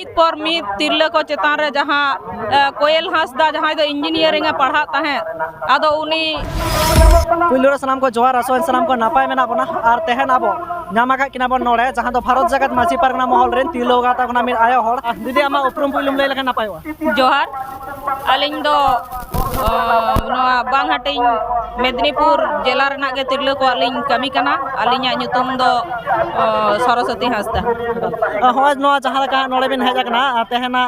मीत पर मीत तिरले को चेतान रे जहां कोयल हांसदा जहां दो इंजीनियरिंग पढ़ा तहें आदो उनी पुलुरा सनाम को जोहार आसोन सनाम को नापाय मेना बना आर तेहन आबो नामाका किना बन नोड़े जहां दो भारत जगत मासी पारगना महल रेन तिरलो गाता कोना मिर आयो हर दीदी आमा उपरुम पुलुम लay लेखा नापायवा जोहार अलिंग दो बांगहाटिंग मेदिनीपुर जिला रना के तिरले को अलिंग कमी कना अलिंग ᱧᱩᱛᱩᱢ दो सरस्वती हांसदा होज नो जहां का नोड़े बिन हेज कना तेहना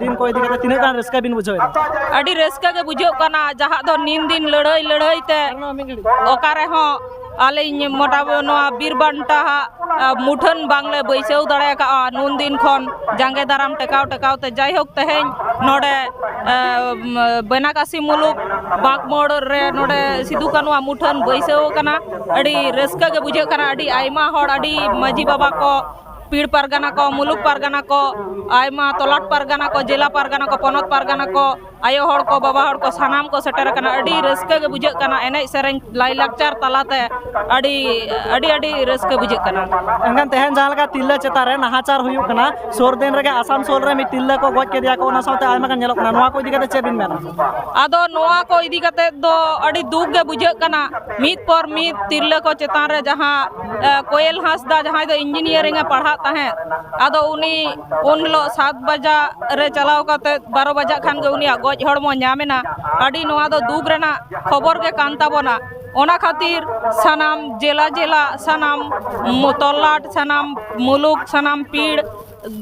दिन को इदी कते तिना गान रस्का बिन बुझो अडी रस्का के बुझो कना जहां दो नीन दिन लड़ाई ते ओकारे हो आलिंग मोटा बीरबांटा मुठन बांगले बैसेव दाड़ा का नून दिन खन जांगे दाराम टेकाव ते जायहोक तेहें नोडे बेनाकासी मुलुक बागमोड़ रे नोडे सिदू कानुआ मुठन बैसेव कना अड़ी रस्का के बुझे कना अड़ी आयमा होड़ अड़ी माजी बाबा को पीड़ पारगाना को मुलुक पारगाना को आयमा तलाट पारगाना को जिला पारगाना को पनत पारगाना को आयो होड़ को बाबा होड़ को सानाम को सेटर कना अड़ी रस्का के बुझे कना एने सेरें लाई लाक्चर तलाते अड़ी रस्का बुझे कना एंगन तेहन जहां का तिल्ला चेता रे नाहाचार हुयु कना सोर दिन रे आसाम सोल रे मि तिल्ला को गज के दिया को ओना साथे आयमा गन नेलो कना नोआ को इदी कते चेबिन मेना आदो नोआ को इदी कते दो अड़ी दुख के बुझे कना मीत पर मीत तिल्ला को चेतान रे जहां कोयल हांसदा जहां दो इंजीनियरिंग पढ़ा तहें आदो उनी उन लो 7 बजा रे चलाव कते 12 बजा खान के उनी गज हड़मो ᱧᱟᱢᱮᱱᱟ अड़ी नोआ दो दुख रेना खबर के कान ताबोना ओना खातिर सनाम जिला सनाम तलाट सनाम मुलुक सनाम पीड़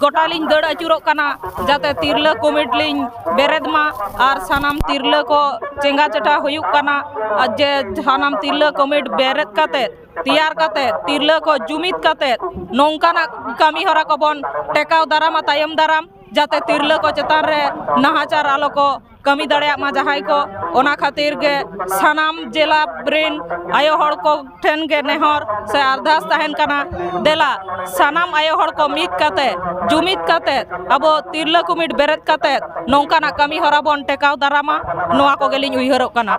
गोटालिंग दड़ अचुरोग कना जाते तिरला कमिटलिंग बेरेदमा आर सनाम तिरला को चेंगा चटा हुयुग कना जे सनाम तिरला कमिट बेरेद काते तैयार काते तिरला को जुमित काते नोंकाना कमी हरा को बन टेकाव दाराम तायम दाराम जाते तिरला को चेतान रे नाहाचार आलो को कमी दाड़े मा जहाई को ओना खातिर गे सनाम जिला ब्रेन आयो हड़ को ठेन गे नेहर से अरदास तहन कना देला सनाम आयो हड़ को मित काते जुमित काते अब तिरला कुमिट बेरेद काते नोंकाना कमी हरा बन टेकाव दारामा नोआ को गेलिन उइहरक कना।